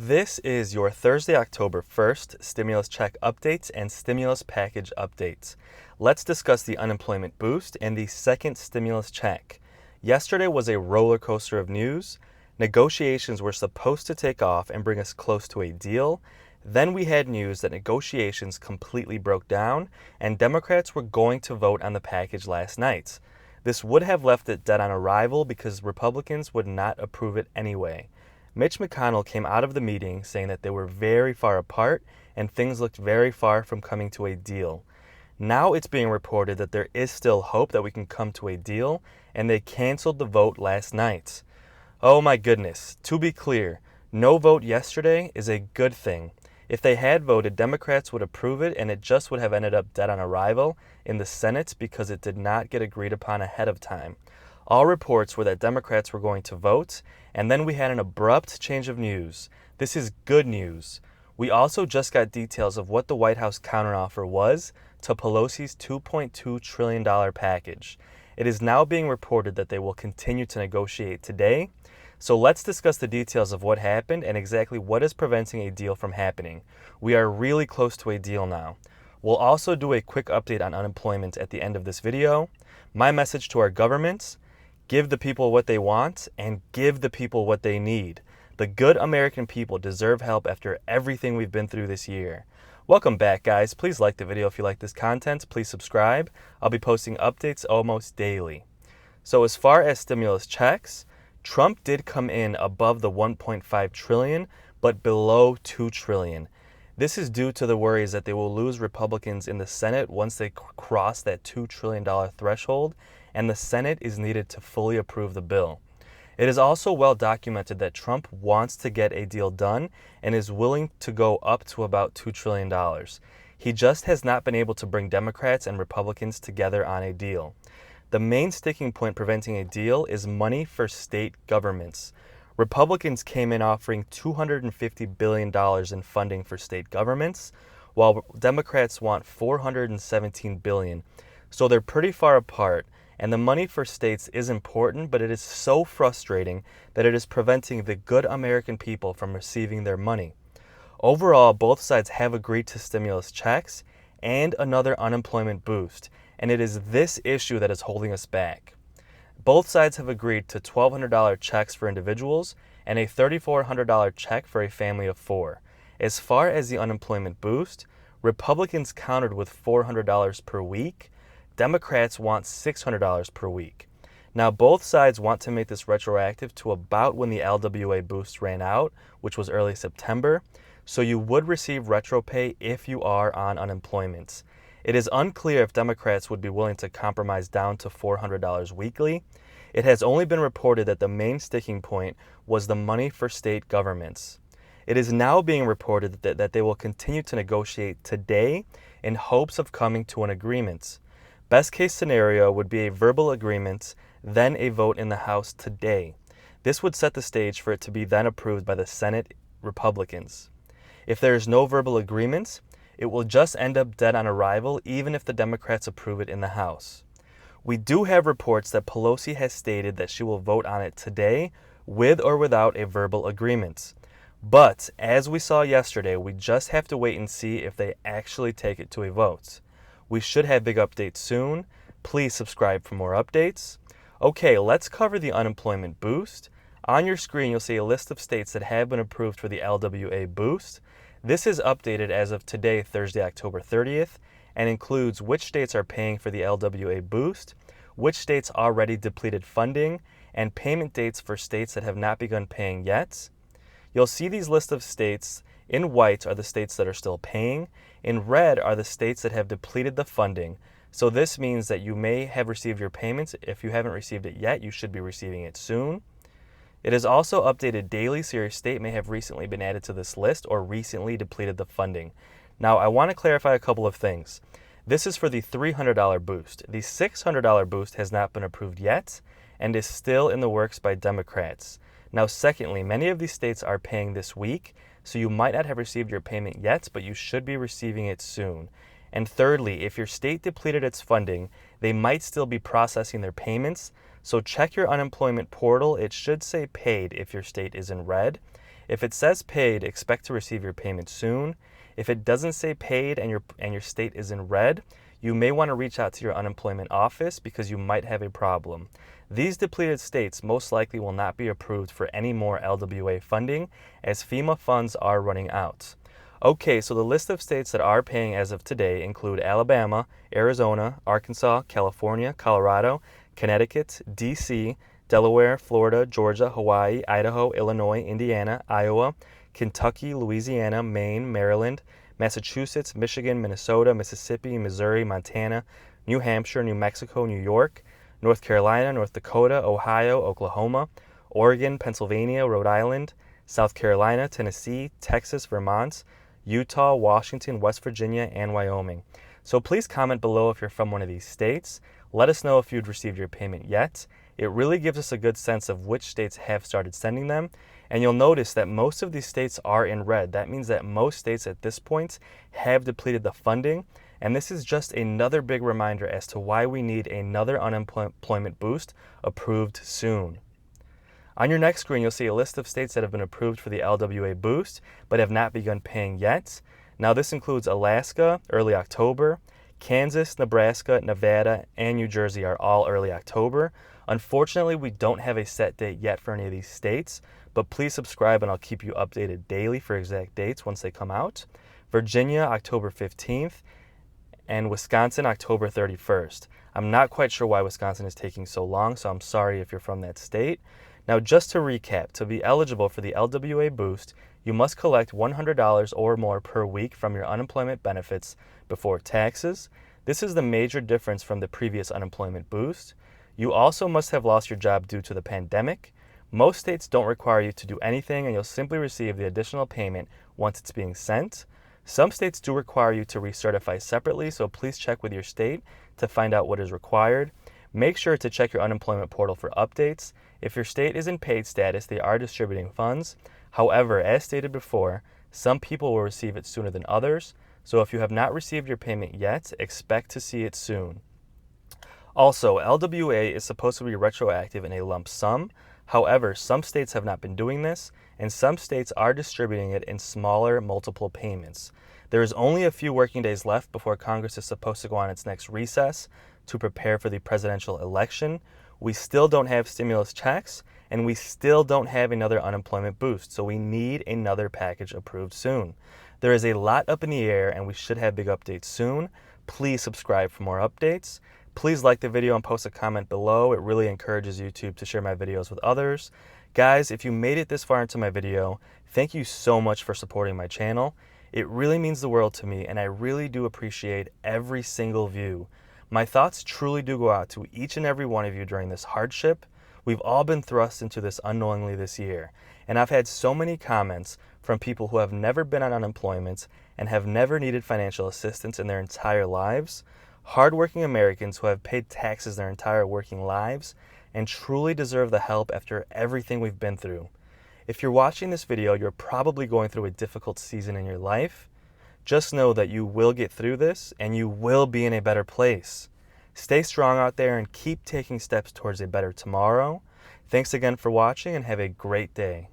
This is your Thursday, October 1st stimulus check updates and stimulus package updates. Let's discuss the unemployment boost and the second stimulus check. Yesterday was a roller coaster of news. Negotiations were supposed to take off and bring us close to a deal. Then we had news that negotiations completely broke down and Democrats were going to vote on the package last night. This would have left it dead on arrival because Republicans would not approve it anyway. Mitch McConnell came out of the meeting saying that they were very far apart and things looked very far from coming to a deal. Now it's being reported that there is still hope that we can come to a deal, and they canceled the vote last night. Oh my goodness, to be clear, no vote yesterday is a good thing. If they had voted, Democrats would approve it and it just would have ended up dead on arrival in the Senate because it did not get agreed upon ahead of time. All reports were that Democrats were going to vote, and then we had an abrupt change of news. This is good news. We also just got details of what the White House counteroffer was to Pelosi's $2.2 trillion package. It is now being reported that they will continue to negotiate today. So let's discuss the details of what happened and exactly what is preventing a deal from happening. We are really close to a deal now. We'll also do a quick update on unemployment at the end of this video. My message to our government: give the people what they want and give the people what they need. The good American people deserve help after everything we've been through this year. Welcome back, guys. Please like the video if you like this content. Please subscribe. I'll be posting updates almost daily. So as far as stimulus checks, Trump did come in above the $1.5 trillion, but below $2 trillion. This is due to the worries that they will lose Republicans in the Senate once they cross that $2 trillion threshold, and the Senate is needed to fully approve the bill. It is also well documented that Trump wants to get a deal done and is willing to go up to about $2 trillion. He just has not been able to bring Democrats and Republicans together on a deal. The main sticking point preventing a deal is money for state governments. Republicans came in offering $250 billion in funding for state governments, while Democrats want $417 billion. So they're pretty far apart, and the money for states is important, but it is so frustrating that it is preventing the good American people from receiving their money. Overall, both sides have agreed to stimulus checks and another unemployment boost, and it is this issue that is holding us back. Both sides have agreed to $1,200 checks for individuals and a $3,400 check for a family of four. As far as the unemployment boost, Republicans countered with $400 per week. Democrats want $600 per week. Now, both sides want to make this retroactive to about when the LWA boost ran out, which was early September, so you would receive retro pay if you are on unemployment. It is unclear if Democrats would be willing to compromise down to $400 weekly. It has only been reported that the main sticking point was the money for state governments. It is now being reported that they will continue to negotiate today in hopes of coming to an agreement. Best case scenario would be a verbal agreement, then a vote in the House today. This would set the stage for it to be then approved by the Senate Republicans. If there is no verbal agreement, it will just end up dead on arrival even if the Democrats approve it in the House. We do have reports that Pelosi has stated that she will vote on it today with or without a verbal agreement. But as we saw yesterday, we just have to wait and see if they actually take it to a vote. We should have big updates soon. Please subscribe for more updates. Okay, let's cover the unemployment boost. On your screen, you'll see a list of states that have been approved for the LWA boost. This is updated as of today, Thursday, October 30th, and includes which states are paying for the LWA boost, which states already depleted funding, and payment dates for states that have not begun paying yet. You'll see these lists of states. In white are the states that are still paying. In red are the states that have depleted the funding. So this means that you may have received your payments. If you haven't received it yet, you should be receiving it soon. It is also updated daily, so your state may have recently been added to this list or recently depleted the funding. Now, I want to clarify a couple of things. This is for the $300 boost. The $600 boost has not been approved yet and is still in the works by Democrats. Now, secondly, many of these states are paying this week, so you might not have received your payment yet, but you should be receiving it soon. And thirdly, if your state depleted its funding, they might still be processing their payments, so check your unemployment portal. It should say paid if your state is in red. If it says paid, expect to receive your payment soon. If it doesn't say paid and your state is in red, you may want to reach out to your unemployment office because you might have a problem. These depleted states most likely will not be approved for any more LWA funding as FEMA funds are running out. Okay, so the list of states that are paying as of today include Alabama, Arizona, Arkansas, California, Colorado, Connecticut, D.C., Delaware, Florida, Georgia, Hawaii, Idaho, Illinois, Indiana, Iowa, Kentucky, Louisiana, Maine, Maryland, Massachusetts, Michigan, Minnesota, Mississippi, Missouri, Montana, New Hampshire, New Mexico, New York, North Carolina, North Dakota, Ohio, Oklahoma, Oregon, Pennsylvania, Rhode Island, South Carolina, Tennessee, Texas, Vermont, Utah, Washington, West Virginia, and Wyoming. So please comment below if you're from one of these states. Let us know if you'd received your payment yet. It really gives us a good sense of which states have started sending them. And you'll notice that most of these states are in red. That means that most states at this point have depleted the funding. And this is just another big reminder as to why we need another unemployment boost approved soon. On your next screen, you'll see a list of states that have been approved for the LWA boost, but have not begun paying yet. Now this includes Alaska, early October, Kansas, Nebraska, Nevada, and New Jersey are all early October. Unfortunately, we don't have a set date yet for any of these states, but please subscribe and I'll keep you updated daily for exact dates once they come out. Virginia, October 15th, and Wisconsin, October 31st. I'm not quite sure why Wisconsin is taking so long, so I'm sorry if you're from that state. Now, just to recap, to be eligible for the LWA boost, you must collect $100 or more per week from your unemployment benefits before taxes. This is the major difference from the previous unemployment boost. You also must have lost your job due to the pandemic. Most states don't require you to do anything and you'll simply receive the additional payment once it's being sent. Some states do require you to recertify separately, so please check with your state to find out what is required. Make sure to check your unemployment portal for updates. If your state is in paid status, they are distributing funds. However, as stated before, some people will receive it sooner than others. So if you have not received your payment yet, expect to see it soon. Also, LWA is supposed to be retroactive in a lump sum. However, some states have not been doing this, and some states are distributing it in smaller multiple payments. There is only a few working days left before Congress is supposed to go on its next recess to prepare for the presidential election. We still don't have stimulus checks, and we still don't have another unemployment boost, so we need another package approved soon. There is a lot up in the air, and we should have big updates soon. Please subscribe for more updates. Please like the video and post a comment below. It really encourages YouTube to share my videos with others. Guys, if you made it this far into my video, thank you so much for supporting my channel. It really means the world to me, and I really do appreciate every single view. My thoughts truly do go out to each and every one of you during this hardship. We've all been thrust into this unknowingly this year, and I've had so many comments from people who have never been on unemployment and have never needed financial assistance in their entire lives. Hardworking Americans who have paid taxes their entire working lives and truly deserve the help after everything we've been through. If you're watching this video, you're probably going through a difficult season in your life. Just know that you will get through this and you will be in a better place. Stay strong out there and keep taking steps towards a better tomorrow. Thanks again for watching and have a great day.